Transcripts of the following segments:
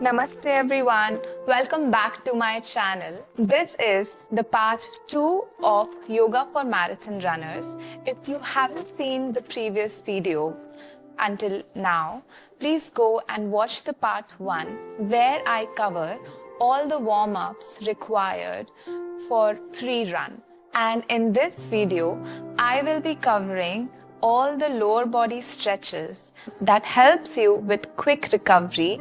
Namaste everyone, welcome back to my channel. This is the part 2 of Yoga for Marathon Runners. If you haven't seen the previous video until now, please go and watch the part 1 where I cover all the warm-ups required for pre-run. And in this video, I will be covering all the lower body stretches that helps you with quick recovery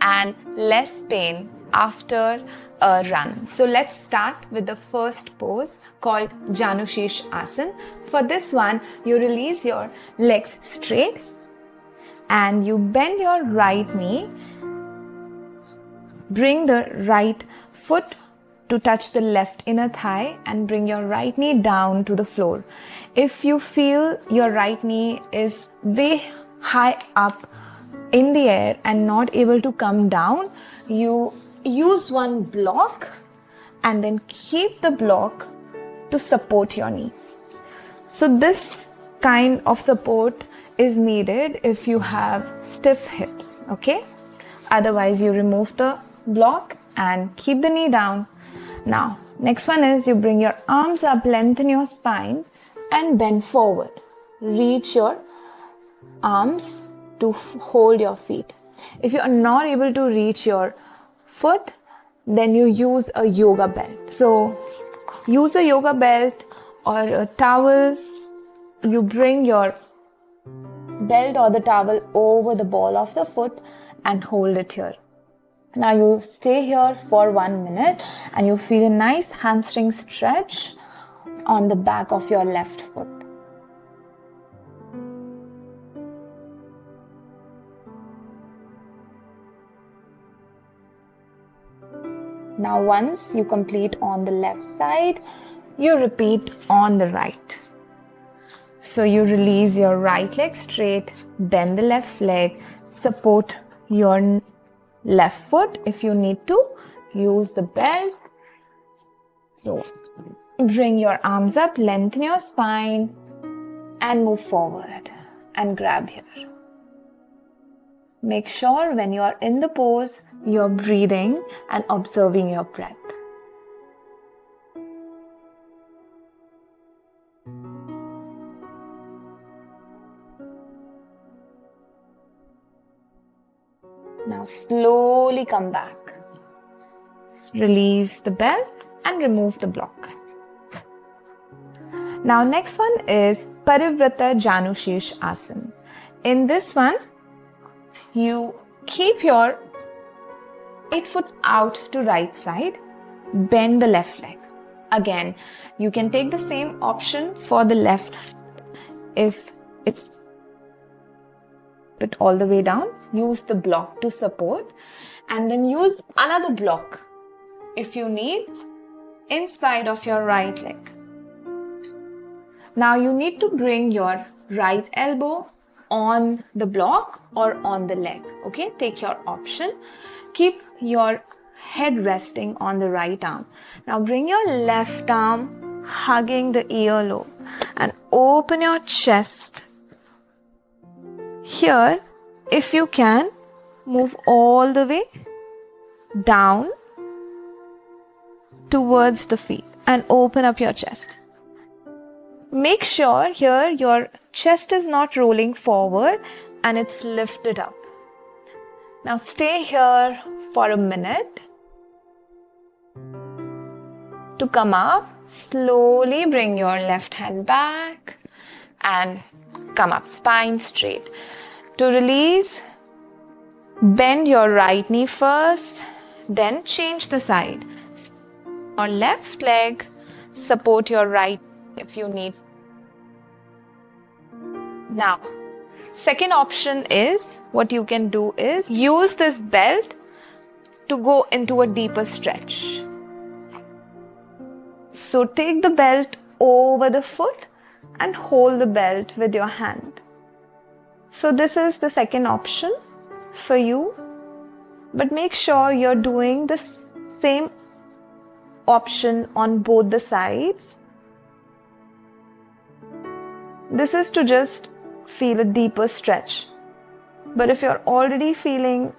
and less pain after a run. So let's start with the first pose called Janushish Asana. For this one, you release your legs straight and you bend your right knee. Bring the right foot to touch the left inner thigh and bring your right knee down to the floor. If you feel your right knee is way high up in the air and not able to come down, you use one block and then keep the block to support your knee. So this kind of support is needed if you have stiff hips, okay? Otherwise you remove the block and keep the knee down. Now, next one is you bring your arms up, lengthen your spine and bend forward. Reach your arms to hold your feet. If you are not able to reach your foot, then you use a yoga belt. So use a yoga belt or a towel. You bring your belt or the towel over the ball of the foot and hold it here. Now you stay here for 1 minute and you feel a nice hamstring stretch on the back of your left foot. Now once you complete on the left side, you repeat on the right. So you release your right leg straight, bend the left leg, support your left foot. If you need to, use the belt. So bring your arms up, lengthen your spine and move forward and grab here. Make sure when you are in the pose, you're breathing and observing your breath. Now slowly come back. Release the belt and remove the block. Now next one is Parivrata Janushish Asana. In this one, you keep your 8 foot out to right side, bend the left leg. Again, you can take the same option for the left. If it's put all the way down, use the block to support and then use another block if you need inside of your right leg. Now you need to bring your right elbow on the block or on the leg, okay? Take your option. Keep your head resting on the right arm. Now bring your left arm hugging the earlobe and open your chest. Here, if you can, move all the way down towards the feet and open up your chest. Make sure here your chest is not rolling forward and it's lifted up. Now stay here for a minute. To come up, slowly bring your left hand back and come up, spine straight. To release, bend your right knee first, then change the side. Your left leg, support your right if you need. Now, second option is, what you can do is, use this belt to go into a deeper stretch. So take the belt over the foot and hold the belt with your hand. So this is the second option for you. But make sure you're doing the same option on both the sides. This is to just feel a deeper stretch. But if you're already feeling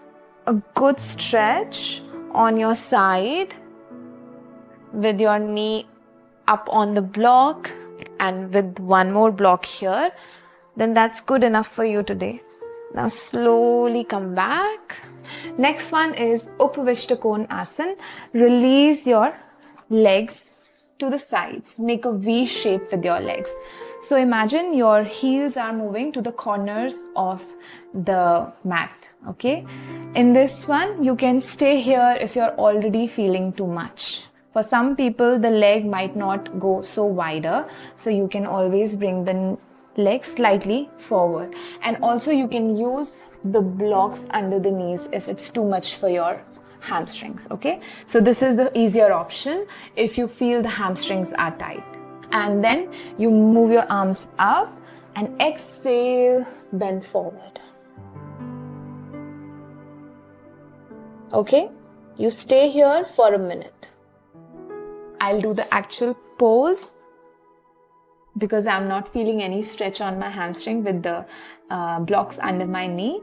a good stretch on your side with your knee up on the block and with one more block here, then that's good enough for you today. Now slowly come back. Next one is Upavishta Konasana. Release your legs to the sides. Make a V shape with your legs. So imagine your heels are moving to the corners of the mat. Okay. In this one, you can stay here if you're already feeling too much. For some people, the leg might not go so wider. So you can always bring the legs slightly forward. And also you can use the blocks under the knees if it's too much for your hamstrings. Okay. So this is the easier option if you feel the hamstrings are tight. And then you move your arms up and exhale, bend forward. Okay, you stay here for a minute. I'll do the actual pose because I'm not feeling any stretch on my hamstring with the blocks under my knee.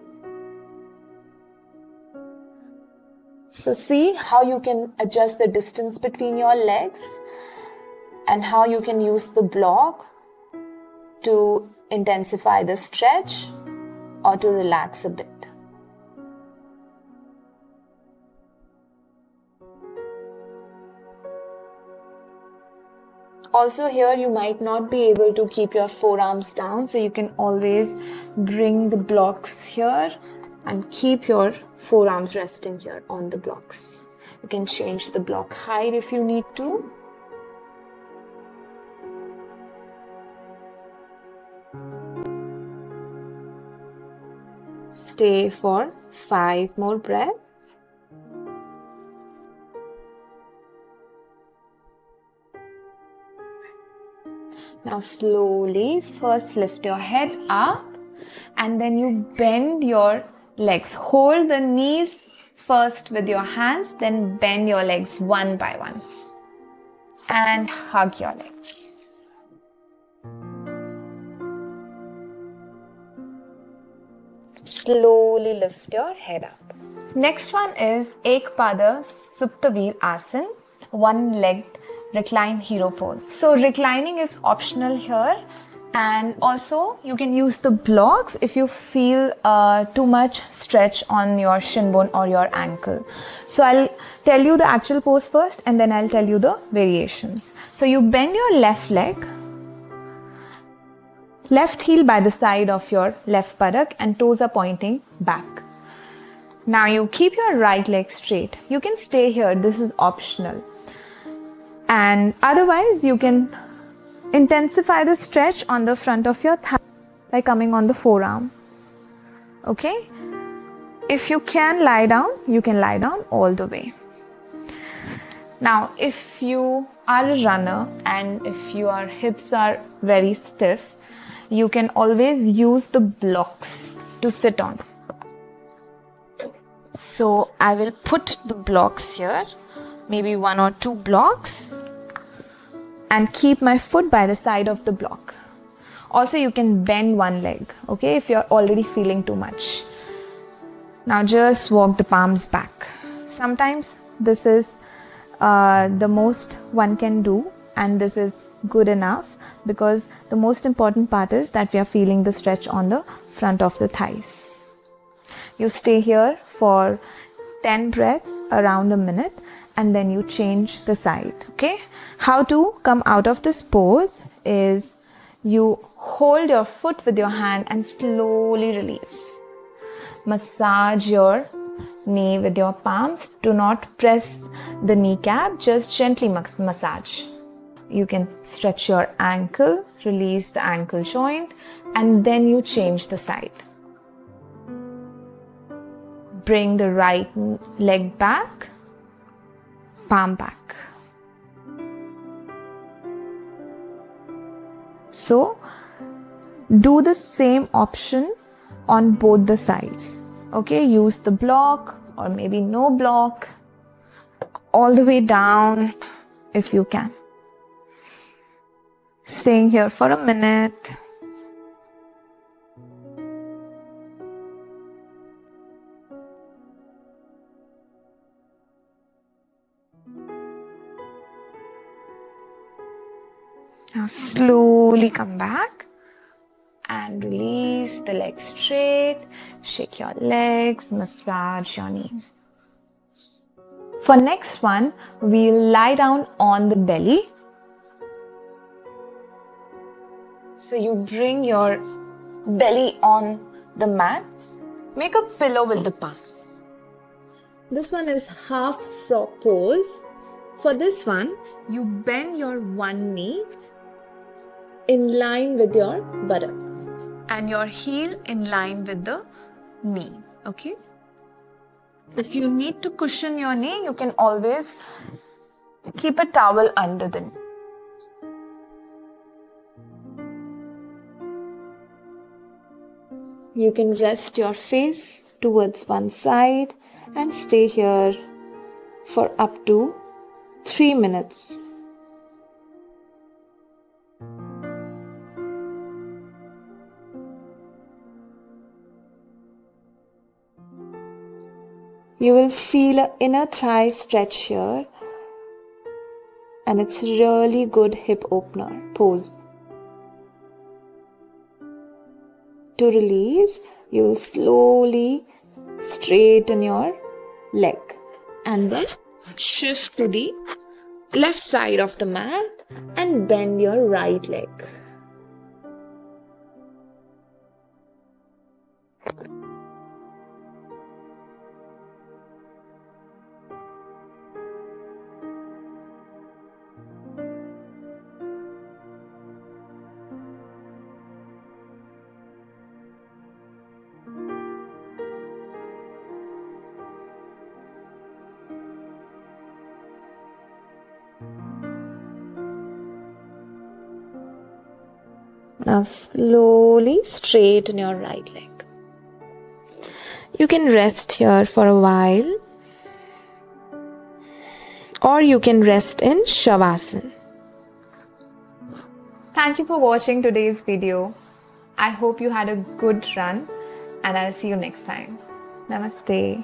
So see how you can adjust the distance between your legs and how you can use the block to intensify the stretch or to relax a bit. Also here you might not be able to keep your forearms down, so you can always bring the blocks here and keep your forearms resting here on the blocks. You can change the block height if you need to. Stay for 5 more breaths. Now slowly first lift your head up and then you bend your legs. Hold the knees first with your hands, then bend your legs one by one and hug your legs. Slowly lift your head up. Next one is Ekpada Supta Asana, one-legged recline hero pose. So reclining is optional here, and also you can use the blocks if you feel too much stretch on your shin bone or your ankle. So I'll tell you the actual pose first and then I'll tell you the variations. So you bend your left leg, left heel by the side of your left buttock and toes are pointing back. Now you keep your right leg straight. You can stay here, this is optional. And otherwise you can intensify the stretch on the front of your thigh by coming on the forearms. Okay? If you can lie down, you can lie down all the way. Now, if you are a runner and if your hips are very stiff, you can always use the blocks to sit on. So I will put the blocks here, maybe 1 or 2 blocks, and keep my foot by the side of the block. Also, you can bend one leg, okay, if you're already feeling too much. Now just walk the palms back. Sometimes this is the most one can do, and this is good enough because the most important part is that we are feeling the stretch on the front of the thighs. You stay here for 10 breaths, around a minute, and then you change the side. Okay? How to come out of this pose is you hold your foot with your hand and slowly release. Massage your knee with your palms. Do not press the kneecap, just gently massage. You can stretch your ankle, release the ankle joint, and then you change the side. Bring the right leg back, palm back. So, do the same option on both the sides. Okay, use the block or maybe no block, all the way down if you can. Staying here for a minute. Now slowly come back and release the legs straight. Shake your legs, massage your knee. For next one, we'll lie down on the belly. So you bring your belly on the mat. Make a pillow with the palm. This one is half frog pose. For this one, you bend your one knee in line with your buttock and your heel in line with the knee. Okay? If you need to cushion your knee, you can always keep a towel under the knee. You can rest your face towards one side and stay here for up to 3 minutes. You will feel an inner thigh stretch here, and it's really good hip opener pose. To release, you will slowly straighten your leg and then shift to the left side of the mat and bend your right leg. Now slowly straighten your right leg. You can rest here for a while, or you can rest in Shavasana. Thank you for watching today's video. I hope you had a good run, and I'll see you next time. Namaste.